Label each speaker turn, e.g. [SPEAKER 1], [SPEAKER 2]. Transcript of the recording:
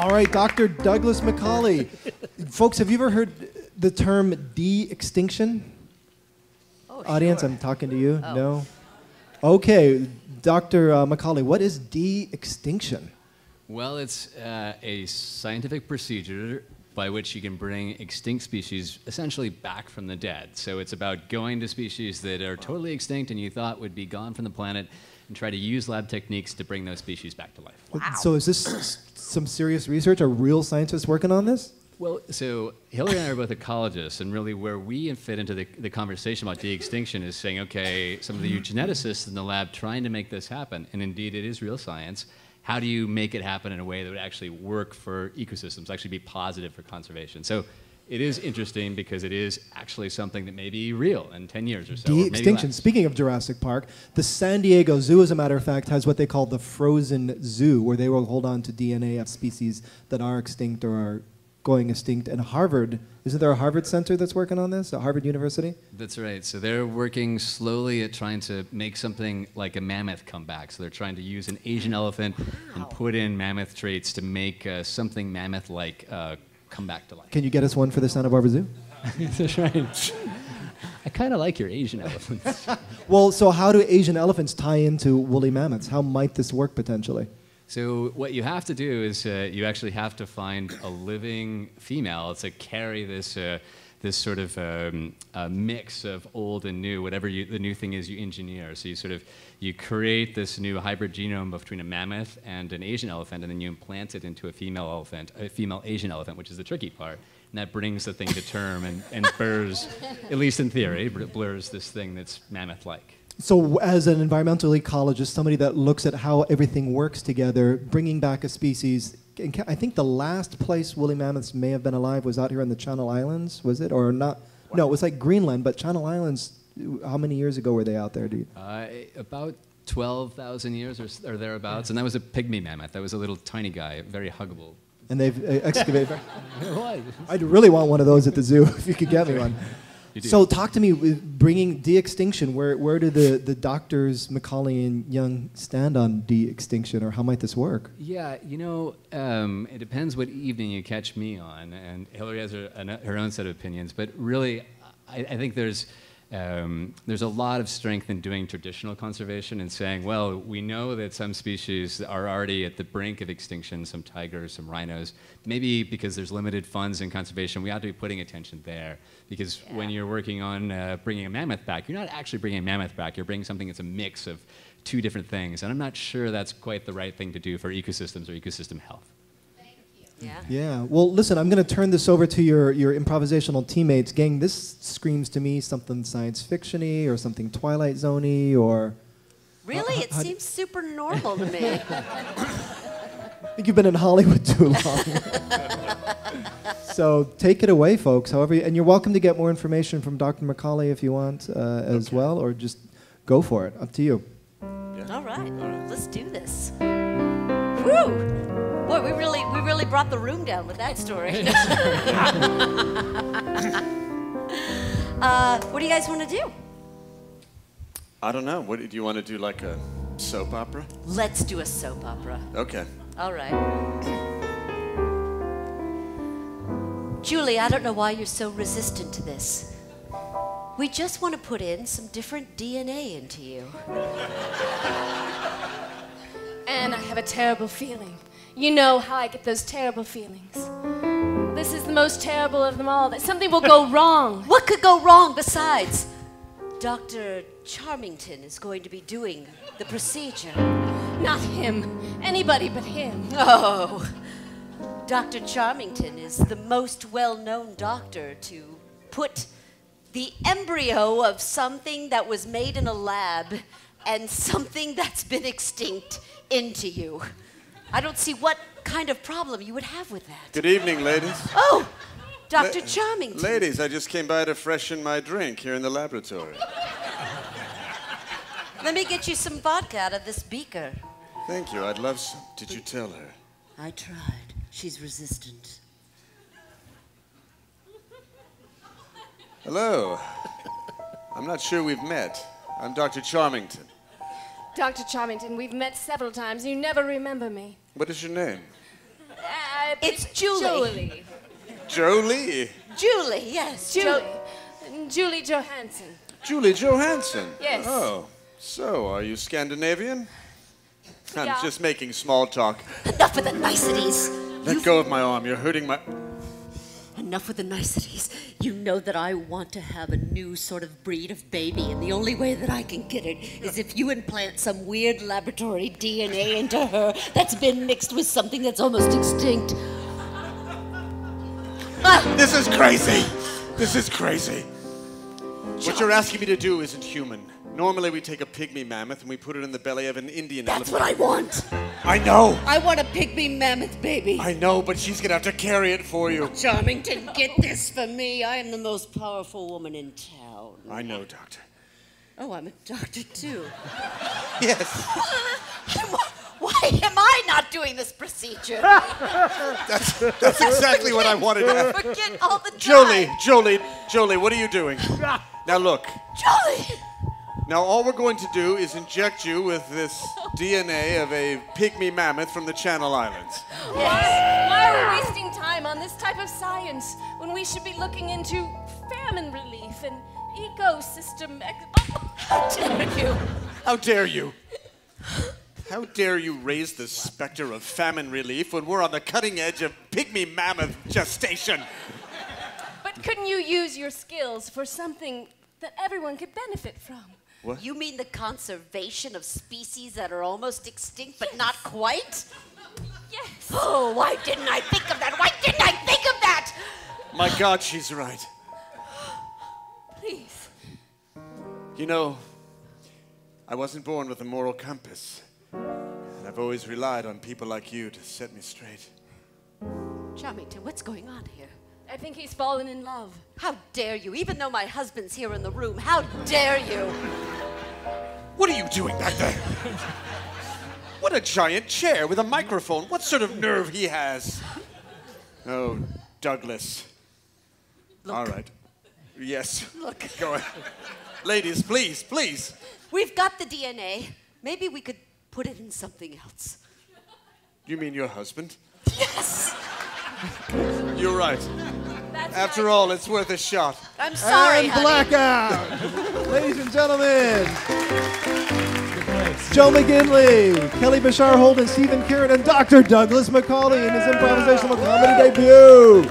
[SPEAKER 1] All right, Dr. Douglas Macaulay. Folks, have you ever heard the term de-extinction?
[SPEAKER 2] Oh,
[SPEAKER 1] Audience,
[SPEAKER 2] sure.
[SPEAKER 1] I'm talking to you.
[SPEAKER 2] Oh.
[SPEAKER 1] No? Okay, Dr. Macaulay, what is de-extinction?
[SPEAKER 3] Well, it's a scientific procedure by which you can bring extinct species essentially back from the dead. So it's about going to species that are totally extinct and you thought would be gone from the planet and try to use lab techniques to bring those species back to life.
[SPEAKER 2] Wow.
[SPEAKER 1] So is this some serious research? Are real scientists working on this?
[SPEAKER 3] Well, so Hillary and I are both ecologists, and really where we fit into the conversation about de-extinction is saying, okay, some of the eugeneticists in the lab trying to make this happen, and indeed it is real science. How do you make it happen in a way that would actually work for ecosystems, actually be positive for conservation? So it is interesting because it is actually something that may be real in 10 years or so.
[SPEAKER 1] De-extinction. Speaking of Jurassic Park, the San Diego Zoo, as a matter of fact, has what they call the frozen zoo, where they will hold on to DNA of species that are extinct or are going extinct. And Harvard, isn't there a Harvard Center that's working on this, at Harvard University?
[SPEAKER 3] That's right. So they're working slowly at trying to make something like a mammoth come back. So they're trying to use an Asian elephant and put in mammoth traits to make something mammoth-like come back to life.
[SPEAKER 1] Can you get us one for the Santa Barbara Zoo?
[SPEAKER 3] That's right. I kind of like your Asian elephants.
[SPEAKER 1] Well, so how do Asian elephants tie into woolly mammoths? How might this work potentially?
[SPEAKER 3] So what you have to do is you actually have to find a living female to carry this this sort of mix of old and new, whatever the new thing is you engineer. So you create this new hybrid genome between a mammoth and an Asian elephant, and then you implant it into a female Asian elephant, which is the tricky part. And that brings the thing to term and blurs, at least in theory, blurs this thing that's mammoth-like.
[SPEAKER 1] So as an environmental ecologist, somebody that looks at how everything works together, bringing back a species, I think the last place woolly mammoths may have been alive was out here on the Channel Islands, was it? Or not? Wow. No, it was like Greenland, but Channel Islands, how many years ago were they out there, dude?
[SPEAKER 3] About 12,000 years or thereabouts, and that was a pygmy mammoth. That was a little tiny guy, very huggable.
[SPEAKER 1] And they've excavated. I'd really want one of those at the zoo if you could get me one. So talk to me, bringing de-extinction, where do the doctors, Macaulay and Young, stand on de-extinction, or how might this work?
[SPEAKER 3] Yeah, you know, it depends what evening you catch me on, and Hillary has her own set of opinions, but really, I think there's a lot of strength in doing traditional conservation and saying, well, we know that some species are already at the brink of extinction, some tigers, some rhinos. Maybe because there's limited funds in conservation, we ought to be putting attention there. Because when you're working on bringing a mammoth back, you're not actually bringing a mammoth back, you're bringing something that's a mix of two different things. And I'm not sure that's quite the right thing to do for ecosystems or ecosystem health.
[SPEAKER 1] Yeah. Well, listen, I'm going to turn this over to your improvisational teammates. Gang, this screams to me something science fiction-y or something Twilight Zone-y or...
[SPEAKER 2] Really? It seems super normal to me.
[SPEAKER 1] I think you've been in Hollywood too long. So take it away, folks. However, and you're welcome to get more information from Dr. Macaulay if you want as well, or just go for it. Up to you.
[SPEAKER 2] Yeah. All right. Let's do this. Woo! Boy, we really brought the room down with that story. What do you guys want to do?
[SPEAKER 4] I don't know. What do you want to do, like a soap opera?
[SPEAKER 2] Let's do a soap opera.
[SPEAKER 4] Okay.
[SPEAKER 2] All right. Julie, I don't know why you're so resistant to this. We just want to put in some different DNA into you.
[SPEAKER 5] And I have a terrible feeling. You know how I get those terrible feelings. This is the most terrible of them all, that something will go wrong.
[SPEAKER 2] What could go wrong besides? Dr. Charmington is going to be doing the procedure.
[SPEAKER 5] Not him. Anybody but him.
[SPEAKER 2] Oh. Dr. Charmington is the most well-known doctor to put the embryo of something that was made in a lab and something that's been extinct into you. I don't see what kind of problem you would have with that.
[SPEAKER 4] Good evening, ladies.
[SPEAKER 2] Oh, Dr. Charmington.
[SPEAKER 4] Ladies, I just came by to freshen my drink here in the laboratory.
[SPEAKER 2] Let me get you some vodka out of this beaker.
[SPEAKER 4] Thank you. I'd love some. Did you tell her?
[SPEAKER 2] I tried. She's resistant.
[SPEAKER 4] Hello. I'm not sure we've met. I'm Dr. Charmington.
[SPEAKER 5] Dr. Charmington, we've met several times. You never remember me.
[SPEAKER 4] What is your name?
[SPEAKER 2] It's Julie.
[SPEAKER 4] Jolie.
[SPEAKER 2] Julie, yes.
[SPEAKER 5] Julie Johansson.
[SPEAKER 4] Julie Johansson.
[SPEAKER 5] Yes.
[SPEAKER 4] Oh, so are you Scandinavian? I'm
[SPEAKER 5] Yeah.
[SPEAKER 4] just making small talk.
[SPEAKER 2] Enough with the niceties.
[SPEAKER 4] Let go of my arm. You're hurting my...
[SPEAKER 2] Enough with the niceties. You know that I want to have a new sort of breed of baby, and the only way that I can get it is if you implant some weird laboratory DNA into her that's been mixed with something that's almost extinct.
[SPEAKER 4] This is crazy. This is crazy. What you're asking me to do isn't human. Normally we take a pygmy mammoth and we put it in the belly of an Indian
[SPEAKER 2] That's
[SPEAKER 4] elephant.
[SPEAKER 2] what I want.
[SPEAKER 4] I know.
[SPEAKER 2] I want a pygmy mammoth baby.
[SPEAKER 4] I know, but she's gonna have to carry it for you.
[SPEAKER 2] Charmington, get this for me. I am the most powerful woman in town.
[SPEAKER 4] I know, Doctor.
[SPEAKER 2] Oh, I'm a doctor too.
[SPEAKER 4] Yes.
[SPEAKER 2] Why am I not doing this procedure?
[SPEAKER 4] That's exactly what I wanted to have.
[SPEAKER 2] Forget all the time.
[SPEAKER 4] Jolie, what are you doing? Now look.
[SPEAKER 2] Jolie!
[SPEAKER 4] Now all we're going to do is inject you with this DNA of a pygmy mammoth from the Channel Islands.
[SPEAKER 5] Why are we wasting time on this type of science when we should be looking into famine relief and ecosystem?
[SPEAKER 2] How dare you?
[SPEAKER 4] How dare you? How dare you raise the specter of famine relief when we're on the cutting edge of pygmy mammoth gestation?
[SPEAKER 5] But couldn't you use your skills for something that everyone could benefit from?
[SPEAKER 4] What?
[SPEAKER 2] You mean the conservation of species that are almost extinct but not quite?
[SPEAKER 5] Yes.
[SPEAKER 2] Oh, why didn't I think of that? Why didn't I think of that?
[SPEAKER 4] My God, she's right.
[SPEAKER 5] Please.
[SPEAKER 4] You know, I wasn't born with a moral compass. And I've always relied on people like you to set me straight.
[SPEAKER 2] Charmington, what's going on here?
[SPEAKER 5] I think he's fallen in love.
[SPEAKER 2] How dare you? Even though my husband's here in the room, how dare you?
[SPEAKER 4] What are you doing back there? What a giant chair with a microphone. What sort of nerve he has. Oh, Douglas.
[SPEAKER 2] Look.
[SPEAKER 4] All right. Yes.
[SPEAKER 2] Look.
[SPEAKER 4] Go ahead. Ladies, please, please.
[SPEAKER 2] We've got the DNA. Maybe we could put it in something else.
[SPEAKER 4] You mean your husband?
[SPEAKER 2] Yes!
[SPEAKER 4] You're right.
[SPEAKER 5] That's
[SPEAKER 4] After
[SPEAKER 5] right.
[SPEAKER 4] all, it's worth a shot.
[SPEAKER 2] I'm sorry,
[SPEAKER 1] And
[SPEAKER 2] honey.
[SPEAKER 1] blackout! Ladies and gentlemen, Joe McGinley, Kelly Bashar Holden, Stephen Carrot, and Dr. Douglas McCauley in his improvisational comedy debut.